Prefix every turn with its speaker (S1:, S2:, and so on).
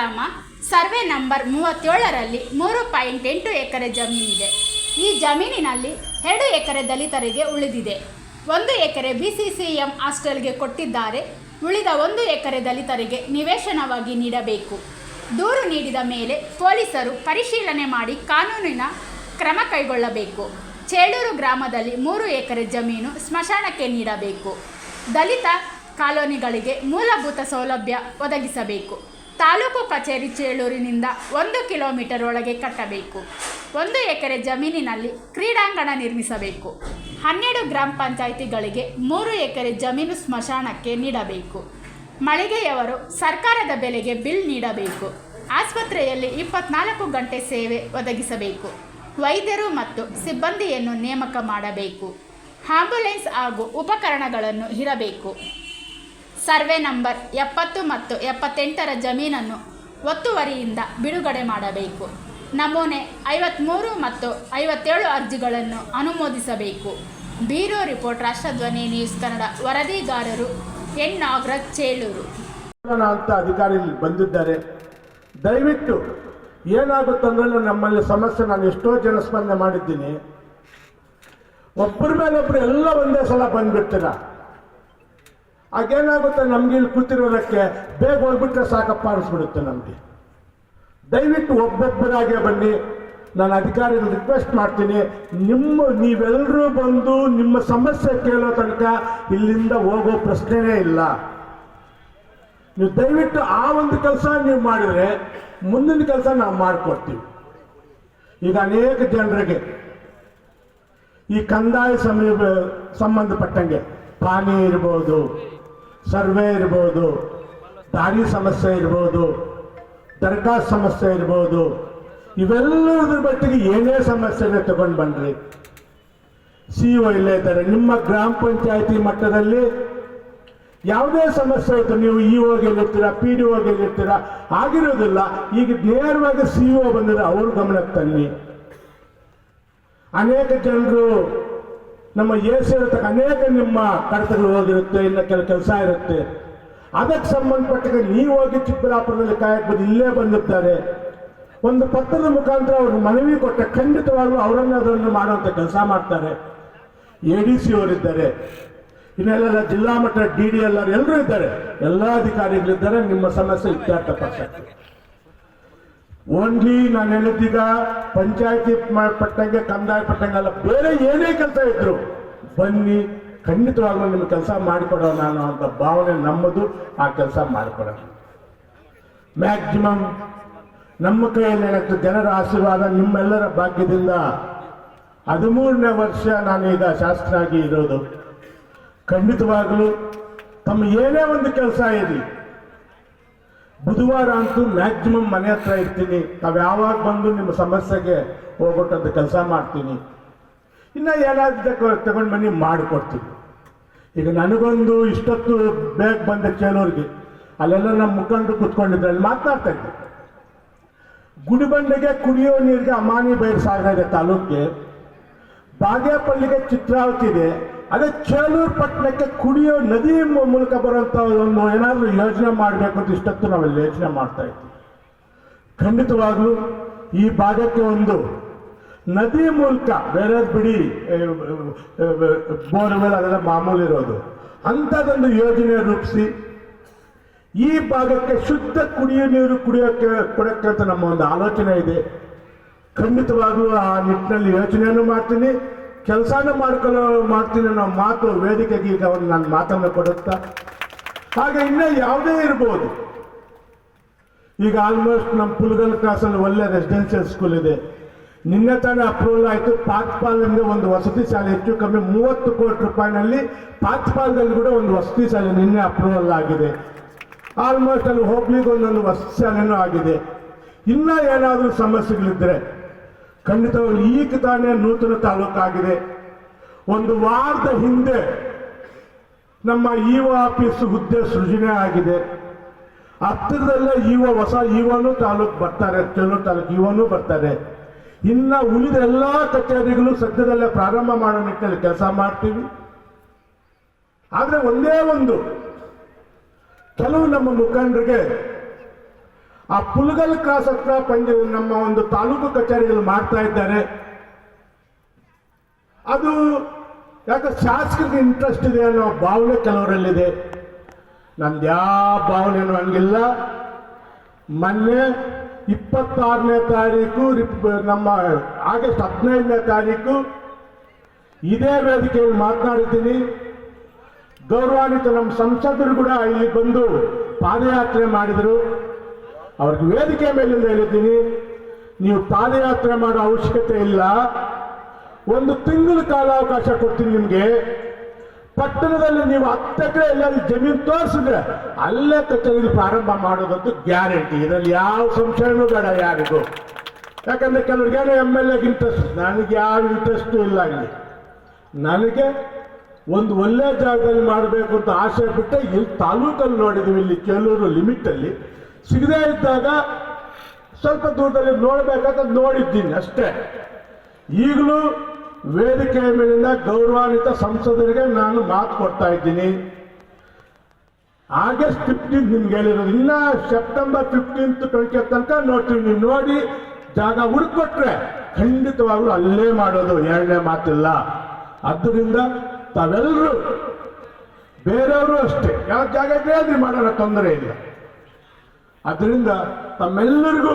S1: ಗ್ರಾಮ survey number 37ರಲ್ಲಿ 3.8 ಎಕರೆ ಜಮೀನಿದೆ. ಈ ಜಮೀನಿನಲ್ಲಿ 2 ಎಕರೆ ದಲಿತರಿಗೆ ಉಳಿದಿದೆ. 1 ಎಕರೆ BCCM ಹಾಸ್ಟೆಲ್ಗೆ ಕೊಟ್ಟಿದ್ದಾರೆ. ಉಳಿದ 1 ಎಕರೆ ದಲಿತರಿಗೆ ನಿವೇಶನವಾಗಿ ನೀಡಬೇಕು. ದೂರು ನೀಡಿದ ಮೇಲೆ ಪೊಲೀಸರು ಪರಿಶೀಲನೆ ಮಾಡಿ ಕಾನೂನಿನ ಕ್ರಮ ಕೈಗೊಳ್ಳಬೇಕು. ಚೇಳೂರು ಗ್ರಾಮದಲ್ಲಿ 3 ಎಕರೆ ಜಮೀನು ಸ್ಮಶಾನಕ್ಕೆ ನೀಡಬೇಕು. ದಲಿತ ಕಾಲೋನಿಗಳಿಗೆ ಮೂಲಭೂತ ಸೌಲಭ್ಯ ಒದಗಿಸಬೇಕು. ತಾಲೂಕು ಕಚೇರಿ ಚೇಳೂರಿನಿಂದ 1 ಕಿಲೋಮೀಟರ್ ಒಳಗೆ ಕಟ್ಟಬೇಕು. 1 ಎಕರೆ ಜಮೀನಿನಲ್ಲಿ ಕ್ರೀಡಾಂಗಣ ನಿರ್ಮಿಸಬೇಕು. 12 ಗ್ರಾಮ ಪಂಚಾಯಿತಿಗಳಿಗೆ 3 ಎಕರೆ ಜಮೀನು ಸ್ಮಶಾನಕ್ಕೆ ನೀಡಬೇಕು. ಮಳಿಗೆಯವರು ಸರ್ಕಾರದ ಬೆಲೆಗೆ ಬಿಲ್ ನೀಡಬೇಕು. ಆಸ್ಪತ್ರೆಯಲ್ಲಿ 24 ಗಂಟೆ ಸೇವೆ ಒದಗಿಸಬೇಕು. ವೈದ್ಯರು ಮತ್ತು ಸಿಬ್ಬಂದಿಯನ್ನು ನೇಮಕ ಮಾಡಬೇಕು. ಆಂಬ್ಯುಲೆನ್ಸ್ ಹಾಗೂ ಉಪಕರಣಗಳನ್ನು ಇರಬೇಕು. ಸರ್ವೆ ನಂಬರ್ 70 ಮತ್ತು 78ರ ಜಮೀನನ್ನು ಒತ್ತುವರಿಯಿಂದ ಬಿಡುಗಡೆ ಮಾಡಬೇಕು. ನಮೂನೆ 53 ಮತ್ತು 57 ಅರ್ಜಿಗಳನ್ನು ಅನುಮೋದಿಸಬೇಕು. Bureau report, ರಾಷ್ಟ್ರಧ್ವನಿ news Kannada. ವರದಿಗಾರರು N Nagaraj, Chelur.
S2: ಅಂತ ಅಧಿಕಾರಿಗಳು ಬಂದಿದ್ದಾರೆ. ದಯವಿಟ್ಟು ಏನಾಗುತ್ತಂದ್ರೆ ನಮ್ಮಲ್ಲಿ ಸಮಸ್ಯೆ, ನಾನು ಎಷ್ಟೋ ಜನಸ್ಪಂದನೆ ಮಾಡಿದ್ದೀನಿ. ಒಬ್ಬರ ಮೇಲೊಬ್ಬರು ಎಲ್ಲ ಒಂದೇ ಸಲ ಬಂದ್ಬಿಡ್ತೀರ. ಆಗೇನಾಗುತ್ತೆ, ನಮ್ಗೆ ಇಲ್ಲಿ ಕೂತಿರೋದಕ್ಕೆ ಬೇಗ ಹೋಗ್ಬಿಟ್ರೆ ಸಾಕಪ್ಪ ಅನಿಸ್ಬಿಡುತ್ತೆ ನಮಗೆ. ದಯವಿಟ್ಟು ಒಬ್ಬೊಬ್ಬರಾಗೆ ಬನ್ನಿ. ನಾನು ಅಧಿಕಾರಿಗಳು ರಿಕ್ವೆಸ್ಟ್ ಮಾಡ್ತೀನಿ, ನೀವೆಲ್ಲರೂ ಬಂದು ನಿಮ್ಮ ಸಮಸ್ಯೆ ಕೇಳೋ ತನಕ ಇಲ್ಲಿಂದ ಹೋಗೋ ಪ್ರಶ್ನೆನೇ ಇಲ್ಲ. ನೀವು ದಯವಿಟ್ಟು ಆ ಒಂದು ಕೆಲಸ ನೀವು ಮಾಡಿದರೆ ಮುಂದಿನ ಕೆಲಸ ನಾವು ಮಾಡಿಕೊಡ್ತೀವಿ. ಈಗ ಅನೇಕ ಜನರಿಗೆ ಈ ಕಂದಾಯ ಸಂಬಂಧಪಟ್ಟಂಗೆ ಪಾನಿ ಇರ್ಬೋದು, ಸರ್ವೆ ಇರ್ಬೋದು, ದಾರಿ ಸಮಸ್ಯೆ ಇರ್ಬೋದು, ದರಖಾಸ್ತು ಸಮಸ್ಯೆ ಇರ್ಬೋದು, ಇವೆಲ್ಲದ್ರ ಮಟ್ಟಿಗೆ ಏನೇ ಸಮಸ್ಯೆನ ತಗೊಂಡು ಬನ್ನಿರಿ. CO ಇಲ್ಲೇ ಇದ್ದಾರೆ. ನಿಮ್ಮ ಗ್ರಾಮ ಪಂಚಾಯತಿ ಮಟ್ಟದಲ್ಲಿ ಯಾವುದೇ ಸಮಸ್ಯೆ ಇತ್ತು, ನೀವು EOಗೆ ಇರ್ತೀರಾ, PDOಗೆ ಇರ್ತೀರಾ, ಆಗಿರೋದಿಲ್ಲ. ಈಗ ನೇರವಾಗಿ CO ಬಂದರೆ ಅವ್ರ ಗಮನಕ್ಕೆ ತನ್ನಿ. ಅನೇಕ ಜನರು ನಮ್ಮ AC ಇರತಕ್ಕ ಅನೇಕ ನಿಮ್ಮ ಕಡತಗಳು ಹೋಗಿರುತ್ತೆ, ಇನ್ನು ಕೆಲಸ ಇರುತ್ತೆ. ಅದಕ್ಕೆ ಸಂಬಂಧಪಟ್ಟ ನೀವು ಹೋಗಿ ಚಿಕ್ಕಬಳ್ಳಾಪುರದಲ್ಲಿ ಕಾಯಕ್ಕೆ ಬಂದು ಇಲ್ಲೇ ಬಂದಿರ್ತಾರೆ. ಒಂದು ಪತ್ರದ ಮುಖಾಂತರ ಅವರು ಮನವಿ ಕೊಟ್ಟ ಖಂಡಿತವಾಗ್ಲೂ ಅವರನ್ನು ಅದನ್ನು ಮಾಡುವಂಥ ಕೆಲಸ ಮಾಡ್ತಾರೆ. ADC ಅವರಿದ್ದಾರೆ, ಇನ್ನೆಲ್ಲ ಜಿಲ್ಲಾ ಮಟ್ಟ DDLR ಎಲ್ಲರೂ ಇದ್ದಾರೆ, ಎಲ್ಲ ಅಧಿಕಾರಿಗಳಿದ್ದಾರೆ. ನಿಮ್ಮ ಸಮಸ್ಯೆ ಇತ್ಯರ್ಥಪಡಿಸಕ್ಕೆ ಓನ್ಲಿ ನಾನು ಹೇಳಿದ್ದೀಗ ಪಂಚಾಯತಿ ಪಟ್ಟಂಗೆ, ಕಂದಾಯ ಪಟ್ಟಂಗೆಲ್ಲ ಬೇರೆ ಏನೇ ಕೆಲಸ ಇದ್ರು ಬನ್ನಿ, ಖಂಡಿತವಾಗ್ಲೂ ನಿಮ್ಮ ಕೆಲಸ ಮಾಡಿಕೊಡೋ ನಾನು ಅಂತ ಭಾವನೆ ನಮ್ಮದು. ಆ ಕೆಲಸ ಮಾಡಿಕೊಡೋಣ. ಮ್ಯಾಕ್ಸಿಮಮ್ ನಮ್ಮ ಕೈಯಲ್ಲಿ ಏನಾಗ್ತದೆ, ಜನರ ಆಶೀರ್ವಾದ, ನಿಮ್ಮೆಲ್ಲರ ಭಾಗ್ಯದಿಂದ 13ನೇ ವರ್ಷ ನಾನೀಗ ಶಾಸಕನಾಗಿ ಇರೋದು. ಖಂಡಿತವಾಗಲೂ ತಮ್ಮ ಏನೇ ಒಂದು ಕೆಲಸ ಇರಲಿ, ಬುಧವಾರ ಅಂತೂ ಮ್ಯಾಕ್ಸಿಮಮ್ ಮನೆ ಹತ್ರ ಇರ್ತೀನಿ. ತಾವು ಯಾವಾಗ ಬಂದು ನಿಮ್ಮ ಸಮಸ್ಯೆಗೆ ಹೋಗ್ಬಿಟ್ಟಂತ ಕೆಲಸ ಮಾಡ್ತೀನಿ. ಇನ್ನು ಏನಾದ್ರು ತಗೊಂಡು ಬನ್ನಿ, ಮಾಡಿಕೊಡ್ತೀನಿ. ಈಗ ನನಗೊಂದು ಇಷ್ಟೊತ್ತು ಬೇಗ ಬಂದ ಚೇಳೂರಿಗೆ, ಅಲ್ಲೆಲ್ಲ ನಮ್ಮ ಮುಖಂಡರು ಕೂತ್ಕೊಂಡಿದ್ರೆ ಅಲ್ಲಿ ಮಾತನಾಡ್ತಾ ಇದ್ದೆ. ಗುಡಿಬಂಡೆಗೆ ಕುಡಿಯೋ ನೀರಿಗೆ ಅಮಾನಿ ಬೈರಸಾಗರ ಇದೆ ತಾಲೂಕಿಗೆ, ಬಾಗೇಪಲ್ಲಿಗೆ ಚಿತ್ರಾವತಿ ಇದೆ. ಅದೇ ಚೇಳೂರು ಪಟ್ಟಣಕ್ಕೆ ಕುಡಿಯೋ ನದಿ ಮೂಲಕ ಬರುವಂಥ ಒಂದು ಏನಾದರೂ ಯೋಜನೆ ಮಾಡಬೇಕು ಅಂತ ಇಷ್ಟೊತ್ತು ನಾವೆಲ್ಲ ಯೋಚನೆ ಮಾಡ್ತಾ ಇದ್ವಿ. ಖಂಡಿತವಾಗ್ಲೂ ಈ ಭಾಗಕ್ಕೆ ಒಂದು ನದಿ ಮೂಲಕ, ಬೇರೆ ಬಿಡಿ ಬೋರ್ವೆಲ್ ಅದೆಲ್ಲ ಮಾಮೂಲಿ ಇರೋದು, ಅಂಥದ್ದೊಂದು ಯೋಜನೆ ರೂಪಿಸಿ ಈ ಭಾಗಕ್ಕೆ ಶುದ್ಧ ಕುಡಿಯೋ ನೀರು ಕೊಡೋಕ್ಕೆ ಅಂತ ನಮ್ಮ ಒಂದು ಆಲೋಚನೆ ಇದೆ. ಖಂಡಿತವಾಗ್ಲೂ ಆ ನಿಟ್ಟಿನಲ್ಲಿ ಯೋಚನೆಯನ್ನು ಮಾಡ್ತೀನಿ, ಕೆಲಸನೂ ಮಾಡ್ತೀನಿ ಅನ್ನೋ ಮಾತು ವೇದಿಕೆಗೆ ಈಗ ಒಂದು ನನ್ನ ಮಾತನ್ನು ಕೊಡುತ್ತಾ, ಹಾಗೆ ಇನ್ನೂ ಯಾವುದೇ ಇರ್ಬೋದು. ಈಗ ಆಲ್ಮೋಸ್ಟ್ ನಮ್ಮ ಪುಲ್ಗಲ್ ಕ್ರಾಸಲ್ಲಿ ಒಳ್ಳೆ ರೆಸಿಡೆನ್ಷಿಯಲ್ ಸ್ಕೂಲ್ ಇದೆ. ನಿನ್ನೆ ತಾನೇ ಅಪ್ರೂವಲ್ ಆಯಿತು. ಪಾತ್ಪಾಲ್ಗೆ ಒಂದು ವಸತಿ ಶಾಲೆ, ಹೆಚ್ಚು ಕಮ್ಮಿ 30 ಕೋಟಿ ರೂಪಾಯಿನಲ್ಲಿ ಪಾತ್ಪಾಲ್ದಲ್ಲಿ ಕೂಡ ಒಂದು ವಸತಿ ಶಾಲೆ ನಿನ್ನೆ ಅಪ್ರೂವಲ್ ಆಗಿದೆ. ಆಲ್ಮೋಸ್ಟ್ ಅಲ್ಲಿ ಹೋಗ್ಲಿಕ್ಕೆ ಒಂದೊಂದು ವಸತಿ ಶಾಲೆನೂ ಆಗಿದೆ. ಇನ್ನೂ ಏನಾದರೂ ಸಮಸ್ಯೆಗಳಿದ್ದರೆ ಖಂಡಿತವಾಗ್ಲೂ ಈಗ ತಾನೇ ನೂತನ ತಾಲೂಕಾಗಿದೆ. ಒಂದು ವಾರದ ಹಿಂದೆ ನಮ್ಮ EO ಆಫೀಸ್ ಹುದ್ದೆ ಸೃಜನೆ ಆಗಿದೆ. ಹತ್ತಿರದಲ್ಲೇ ಹೊಸ EOನೂ ತಾಲೂಕು ಬರ್ತಾರೆ, ಚೇಳೂರು ತಾಲೂಕು EOನೂ ಬರ್ತಾರೆ. ಇನ್ನು ಉಳಿದ ಎಲ್ಲ ಕಚೇರಿಗಳು ಸದ್ಯದಲ್ಲೇ ಪ್ರಾರಂಭ ಮಾಡೋ ನಿಟ್ಟಿನಲ್ಲಿ ಕೆಲಸ ಮಾಡ್ತೀವಿ. ಆದರೆ ಒಂದೇ ಒಂದು, ಕೆಲವು ನಮ್ಮ ಮುಖಂಡರಿಗೆ ಆ ಪುಲ್ಗಲ್ ಕ್ರಾಸ್ ಹತ್ರ ನಮ್ಮ ಒಂದು ತಾಲೂಕು ಕಚೇರಿಯಲ್ಲಿ ಮಾಡ್ತಾ ಇದ್ದಾರೆ. ಅದು ಯಾಕೆ ಶಾಸಕರಿಗೆ ಇಂಟ್ರೆಸ್ಟ್ ಇದೆ ಅನ್ನೋ ಭಾವನೆ ಕೆಲವರಲ್ಲಿದೆ. ನಂದು ಯಾವ ಭಾವನೆನೂ ಹಂಗಿಲ್ಲ. ಮೊನ್ನೆ 26ನೇ ತಾರೀಕು ನಮ್ಮ ಆಗಸ್ಟ್ 15ನೇ ತಾರೀಕು ಇದೇ ವೇದಿಕೆಯಲ್ಲಿ ಮಾತನಾಡಿದ್ದೀನಿ. ಗೌರವಾನ್ವಿತ ನಮ್ಮ ಸಂಸದರು ಕೂಡ ಇಲ್ಲಿ ಬಂದು ಪಾದಯಾತ್ರೆ ಮಾಡಿದರು. ಅವ್ರಿಗೆ ವೇದಿಕೆ ಮೇಲಿಂದ ಹೇಳಿದ್ದೀನಿ, ನೀವು ಪಾದಯಾತ್ರೆ ಮಾಡೋ ಅವಶ್ಯಕತೆ ಇಲ್ಲ, 1 ತಿಂಗಳ ಕಾಲಾವಕಾಶ ಕೊಡ್ತೀನಿ ನಿಮಗೆ. ಪಟ್ಟಣದಲ್ಲಿ ನೀವು 10 ಎಕರೆ ಎಲ್ಲಾದ್ರೂ ಜಮೀನು ತೋರಿಸಿದ್ರೆ ಅಲ್ಲೇ ಕಚೇರಿ ಪ್ರಾರಂಭ ಮಾಡೋದಂತೂ ಗ್ಯಾರಂಟಿ. ಇದರಲ್ಲಿ ಯಾವ ಸಂಶಯನೂ ಬೇಡ ಯಾರಿಗೂ. ಯಾಕಂದ್ರೆ ಕೆಲವ್ರಿಗೇನೋ MLA ಇಂಟ್ರೆಸ್ಟ್, ನನಗೆ ಯಾವ ಇಂಟ್ರೆಸ್ಟು ಇಲ್ಲ. ಇಲ್ಲಿ ನನಗೆ ಒಂದು ಒಳ್ಳೆ ಜಾಗದಲ್ಲಿ ಮಾಡಬೇಕು ಅಂತ ಆಸೆ ಬಿಟ್ಟೆ. ಇಲ್ಲಿ ತಾಲೂಕಲ್ಲಿ ನೋಡಿದ್ವಿ, ಇಲ್ಲಿ ಕೆಲವರು ಲಿಮಿಟಲ್ಲಿ ಸಿಗದೇ ಇದ್ದಾಗ ಸ್ವಲ್ಪ ದೂರದಲ್ಲಿ ನೋಡ್ಬೇಕಾದ್ರೆ ನೋಡಿದ್ದೀನಿ ಅಷ್ಟೇ. ಈಗಲೂ ವೇದಿಕೆಯ ಮೇಲಿಂದ ಗೌರವಾನ್ವಿತ ಸಂಸದರಿಗೆ ನಾನು ಮಾತು ಕೊಡ್ತಾ ಇದ್ದೀನಿ. ಆಗಸ್ಟ್ 15 ನಿಮ್ಗೆ ಹೇಳಿರೋದು, ಇನ್ನ ಸೆಪ್ಟೆಂಬರ್ 15 ತನಕ ನೋಡ್ತೀವಿ. ನೀವು ನೋಡಿ ಜಾಗ ಹುಡುಕೊಟ್ರೆ ಖಂಡಿತವಾಗ್ಲೂ ಅಲ್ಲೇ ಮಾಡೋದು, ಎರಡನೇ ಮಾತಿಲ್ಲ. ಆದ್ದರಿಂದ ತಾವೆಲ್ಲರೂ, ಬೇರೆಯವರು ಅಷ್ಟೇ, ಯಾವ ಜಾಗ ಇದ್ರೆ ಮಾಡೋಣ, ತೊಂದರೆ ಇಲ್ಲ. ಅದರಿಂದ ತಮ್ಮೆಲ್ಲರಿಗೂ